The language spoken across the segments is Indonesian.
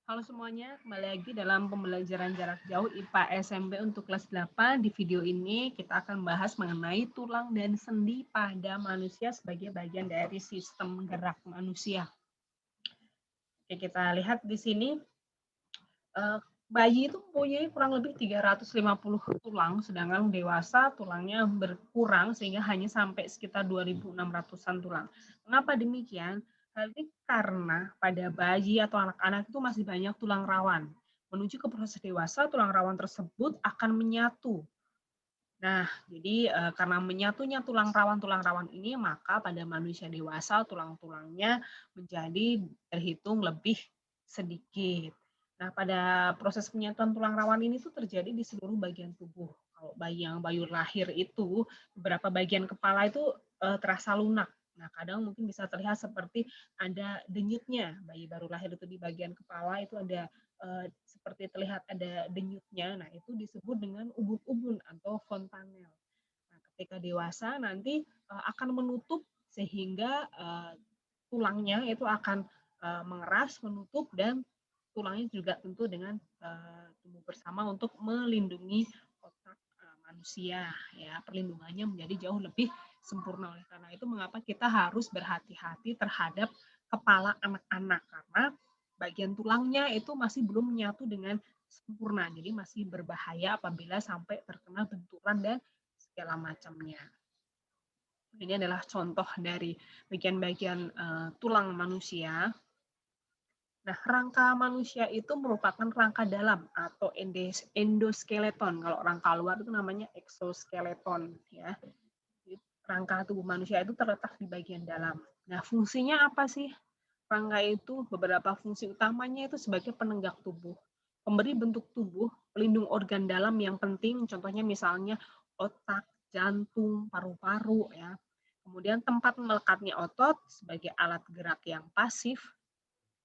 Halo semuanya, kembali lagi dalam pembelajaran jarak jauh IPA SMP untuk kelas 8. Di video ini kita akan bahas mengenai tulang dan sendi pada manusia sebagai bagian dari sistem gerak manusia. Oke, kita lihat di sini, bayi itu mempunyai kurang lebih 350 tulang, sedangkan dewasa tulangnya berkurang sehingga hanya sampai sekitar 2.600-an tulang. Mengapa demikian? Hal ini karena pada bayi atau anak-anak itu masih banyak tulang rawan. Menuju ke proses dewasa, tulang rawan tersebut akan menyatu. Nah, jadi karena menyatunya tulang rawan ini, maka pada manusia dewasa tulang-tulangnya menjadi terhitung lebih sedikit. Nah, pada proses penyatuan tulang rawan ini tuh terjadi di seluruh bagian tubuh. Kalau bayi yang baru lahir itu, beberapa bagian kepala itu terasa lunak. Nah, kadang mungkin bisa terlihat seperti ada denyutnya. Bayi baru lahir itu di bagian kepala itu ada seperti terlihat ada denyutnya. Nah, itu disebut dengan ubun-ubun atau fontanel. Nah, ketika dewasa nanti akan menutup sehingga tulangnya itu akan mengeras, menutup dan tulangnya juga tentu dengan tumbuh bersama untuk melindungi otak manusia ya. Perlindungannya menjadi jauh lebih sempurna. Oleh karena itu mengapa kita harus berhati-hati terhadap kepala anak-anak karena bagian tulangnya itu masih belum menyatu dengan sempurna. Jadi masih berbahaya apabila sampai terkena benturan dan segala macamnya. Ini adalah contoh dari bagian-bagian tulang manusia. Nah, rangka manusia itu merupakan rangka dalam atau endoskeleton. Kalau rangka luar itu namanya exoskeleton ya. Rangka tubuh manusia itu terletak di bagian dalam. Nah, fungsinya apa sih? Rangka itu beberapa fungsi utamanya itu sebagai penenggak tubuh, pemberi bentuk tubuh, pelindung organ dalam yang penting, contohnya misalnya otak, jantung, paru-paru ya. Kemudian tempat melekatnya otot sebagai alat gerak yang pasif,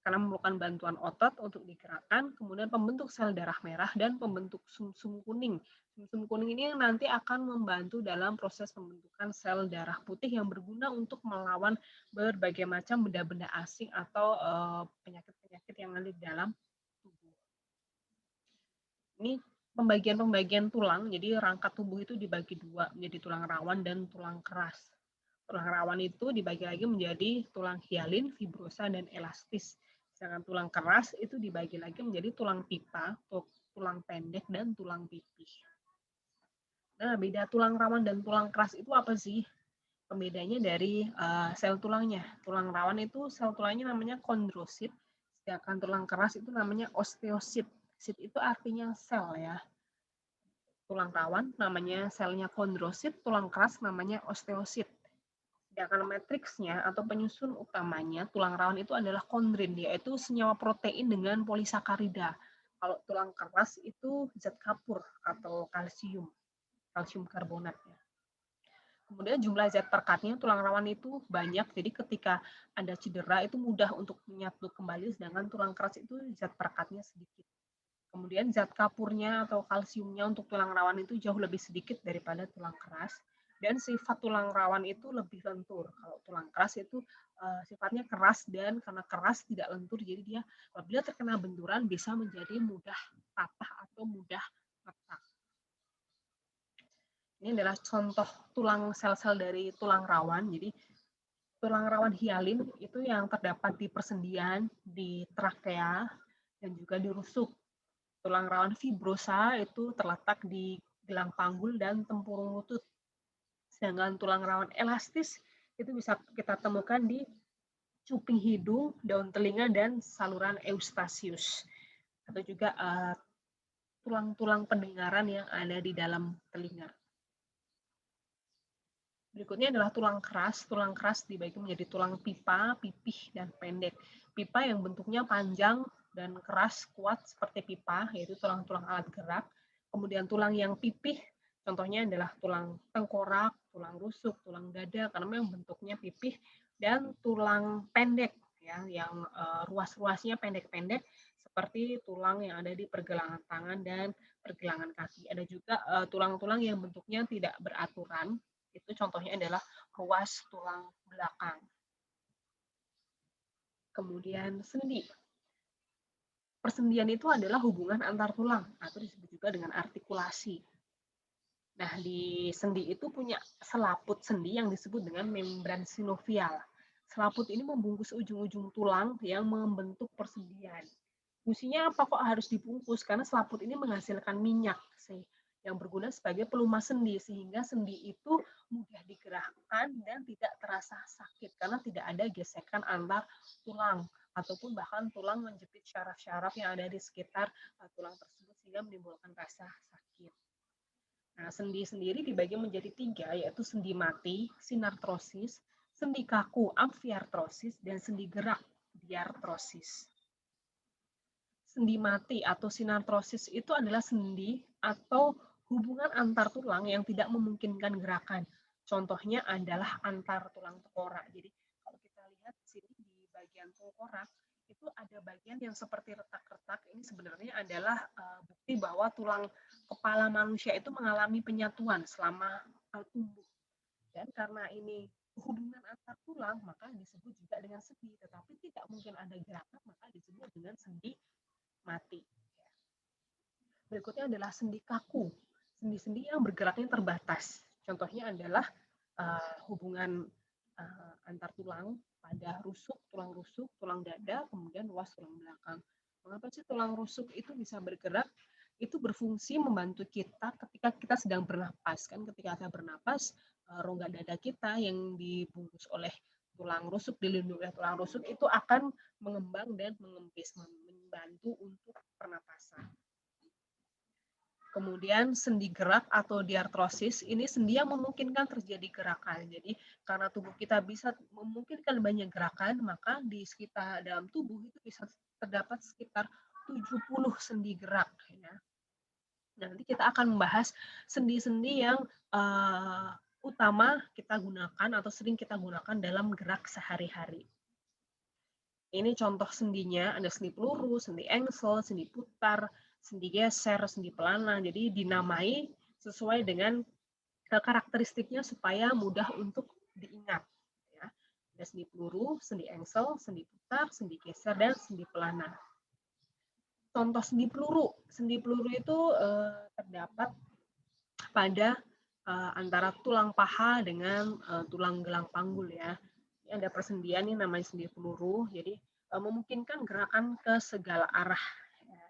karena memerlukan bantuan otot untuk digerakkan, kemudian pembentuk sel darah merah dan pembentuk sumsum kuning. Sumsum kuning ini yang nanti akan membantu dalam proses pembentukan sel darah putih yang berguna untuk melawan berbagai macam benda-benda asing atau penyakit-penyakit yang ada di dalam tubuh. Ini pembagian-pembagian tulang, jadi rangka tubuh itu dibagi dua, menjadi tulang rawan dan tulang keras. Tulang rawan itu dibagi lagi menjadi tulang hialin, fibrosa, dan elastis. Sedangkan tulang keras itu dibagi lagi menjadi tulang pipa, tulang pendek, dan tulang pipih. Nah, beda tulang rawan dan tulang keras itu apa sih? Pembedanya dari sel tulangnya. Tulang rawan itu sel tulangnya namanya kondrosit, sedangkan tulang keras itu namanya osteosit. Sit itu artinya sel ya. Tulang rawan namanya selnya kondrosit, tulang keras namanya osteosit. Sedangkan matriksnya atau penyusun utamanya tulang rawan itu adalah kondrin, yaitu senyawa protein dengan polisakarida. Kalau tulang keras itu zat kapur atau kalsium, kalsium karbonat. Ya. Kemudian jumlah zat perekatnya tulang rawan itu banyak, jadi ketika ada cedera itu mudah untuk menyatu kembali, sedangkan tulang keras itu zat perekatnya sedikit. Kemudian zat kapurnya atau kalsiumnya untuk tulang rawan itu jauh lebih sedikit daripada tulang keras. Dan sifat tulang rawan itu lebih lentur. Kalau tulang keras itu sifatnya keras dan karena keras tidak lentur, jadi dia apabila terkena benturan bisa menjadi mudah patah atau mudah retak. Ini adalah contoh tulang sel-sel dari tulang rawan. Jadi tulang rawan hialin itu yang terdapat di persendian, di trakea, dan juga di rusuk. Tulang rawan fibrosa itu terletak di gelang panggul dan tempurung lutut. Sedangkan tulang rawan elastis itu bisa kita temukan di cuping hidung, daun telinga, dan saluran eustasius. Atau juga tulang-tulang pendengaran yang ada di dalam telinga. Berikutnya adalah tulang keras. Tulang keras dibagi menjadi tulang pipa, pipih, dan pendek. Pipa yang bentuknya panjang dan keras, kuat seperti pipa, yaitu tulang-tulang alat gerak. Kemudian tulang yang pipih, contohnya adalah tulang tengkorak, tulang rusuk, tulang dada, karena memang bentuknya pipih. Dan tulang pendek, ya, yang ruas-ruasnya pendek-pendek, seperti tulang yang ada di pergelangan tangan dan pergelangan kaki. Ada juga tulang-tulang yang bentuknya tidak beraturan, itu contohnya adalah ruas tulang belakang. Kemudian sendi. persendian itu adalah hubungan antar tulang atau disebut juga dengan artikulasi. Nah, di sendi itu punya selaput sendi yang disebut dengan membran sinovial. Selaput ini membungkus ujung-ujung tulang yang membentuk persendian. Fungsinya apa kok harus dibungkus? Karena selaput ini menghasilkan minyak sih, yang berguna sebagai pelumas sendi, sehingga sendi itu mudah digerakkan dan tidak terasa sakit karena tidak ada gesekan antar tulang ataupun bahkan tulang menjepit syaraf-syaraf yang ada di sekitar tulang tersebut sehingga menimbulkan rasa sakit. Nah, sendi sendiri dibagi menjadi 3, yaitu sendi mati, sinartrosis, sendi kaku, amfiartrosis, dan sendi gerak, diartrosis. Sendi mati atau sinartrosis itu adalah sendi atau hubungan antar tulang yang tidak memungkinkan gerakan. Contohnya adalah antar tulang tengkorak. Jadi kalau kita lihat di sini di bagian tengkorak itu ada bagian yang seperti retak-retak. Ini sebenarnya adalah bukti bahwa tulang kepala manusia itu mengalami penyatuan selama tumbuh. Dan karena ini hubungan antar tulang, maka disebut juga dengan sendi. Tetapi tidak mungkin ada gerakan, maka disebut dengan sendi mati. Berikutnya adalah sendi kaku. Sendi-sendi yang bergeraknya terbatas. Contohnya adalah hubungan antar tulang pada tulang rusuk, tulang dada, kemudian ruas tulang belakang. Mengapa sih tulang rusuk itu bisa bergerak? Itu berfungsi membantu kita ketika kita sedang bernapas. Kan ketika kita bernapas, rongga dada kita yang dibungkus oleh tulang rusuk, dilindungi oleh tulang rusuk itu akan mengembang dan mengempis, membantu untuk pernapasan. Kemudian sendi gerak atau diartrosis, ini sendi yang memungkinkan terjadi gerakan. Jadi karena tubuh kita bisa memungkinkan banyak gerakan, maka di sekitar dalam tubuh itu bisa terdapat sekitar 70 sendi gerak. Ya. Nanti kita akan membahas sendi-sendi yang utama kita gunakan atau sering kita gunakan dalam gerak sehari-hari. Ini contoh sendinya, ada sendi peluru, sendi engsel, sendi putar, sendi geser, sendi pelana. Jadi dinamai sesuai dengan karakteristiknya supaya mudah untuk diingat. Ya. Ada sendi peluru, sendi engsel, sendi putar, sendi geser, dan sendi pelana. Contoh sendi peluru. Sendi peluru itu terdapat pada antara tulang paha dengan tulang gelang panggul ya. Ini ada persendian ini namanya sendi peluru. Jadi memungkinkan gerakan ke segala arah ya.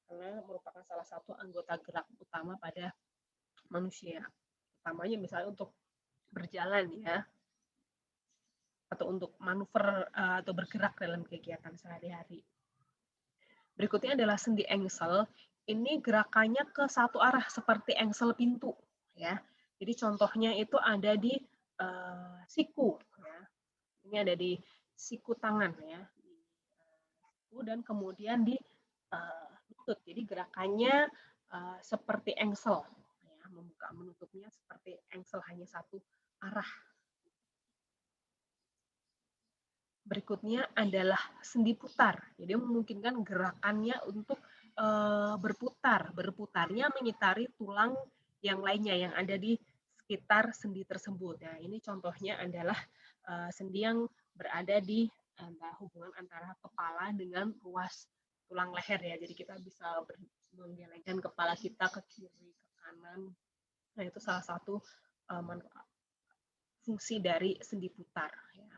Karena merupakan salah satu anggota gerak utama pada manusia. Utamanya misalnya untuk berjalan ya. Atau untuk manuver atau bergerak dalam kegiatan sehari-hari. Berikutnya adalah sendi engsel. Ini gerakannya ke satu arah seperti engsel pintu ya. Jadi contohnya itu ada di siku ya. Ini ada di siku tangan ya. Dan kemudian di lutut. Jadi gerakannya seperti engsel ya, membuka menutupnya seperti engsel hanya satu arah. Berikutnya adalah sendi putar. Jadi memungkinkan gerakannya untuk berputar. Berputarnya mengitari tulang yang lainnya yang ada di sekitar sendi tersebut. Nah, ini contohnya adalah sendi yang berada di hubungan antara kepala dengan ruas tulang leher ya. Jadi kita bisa menggelengkan kepala kita ke kiri, ke kanan. Nah, itu salah satu fungsi dari sendi putar. Ya.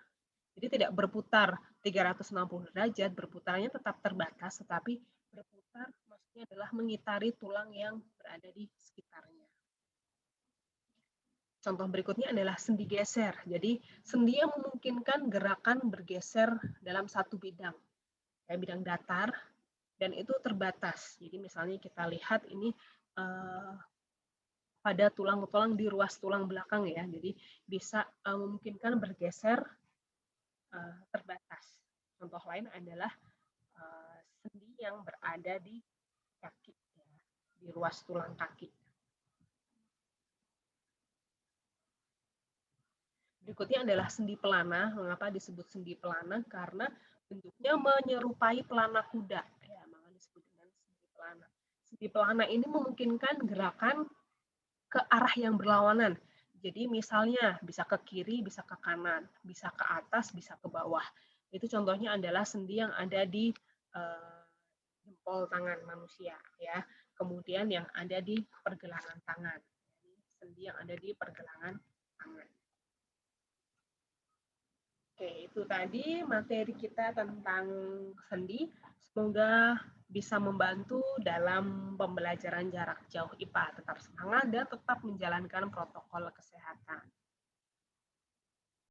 Jadi tidak berputar 360 derajat, berputarnya tetap terbatas, tetapi berputar maksudnya adalah mengitari tulang yang berada di sekitarnya. Contoh berikutnya adalah sendi geser. Jadi sendi yang memungkinkan gerakan bergeser dalam satu bidang. Ya, bidang datar, dan itu terbatas. Jadi misalnya kita lihat ini pada tulang-tulang di ruas tulang belakang ya. Jadi bisa memungkinkan bergeser terbatas. Contoh lain adalah sendi yang berada di kaki, ya, di ruas tulang kaki. Berikutnya adalah sendi pelana. Mengapa disebut sendi pelana? Karena bentuknya menyerupai pelana kuda. Ya, maka disebut dengan sendi pelana. Sendi pelana ini memungkinkan gerakan ke arah yang berlawanan. Jadi misalnya bisa ke kiri, bisa ke kanan, bisa ke atas, bisa ke bawah. Itu contohnya adalah sendi yang ada di jempol tangan manusia ya. Kemudian yang ada di pergelangan tangan. Sendi yang ada di pergelangan tangan. Oke, itu tadi materi kita tentang sendi. Semoga bisa membantu dalam pembelajaran jarak jauh IPA. Tetap semangat dan tetap menjalankan protokol kesehatan.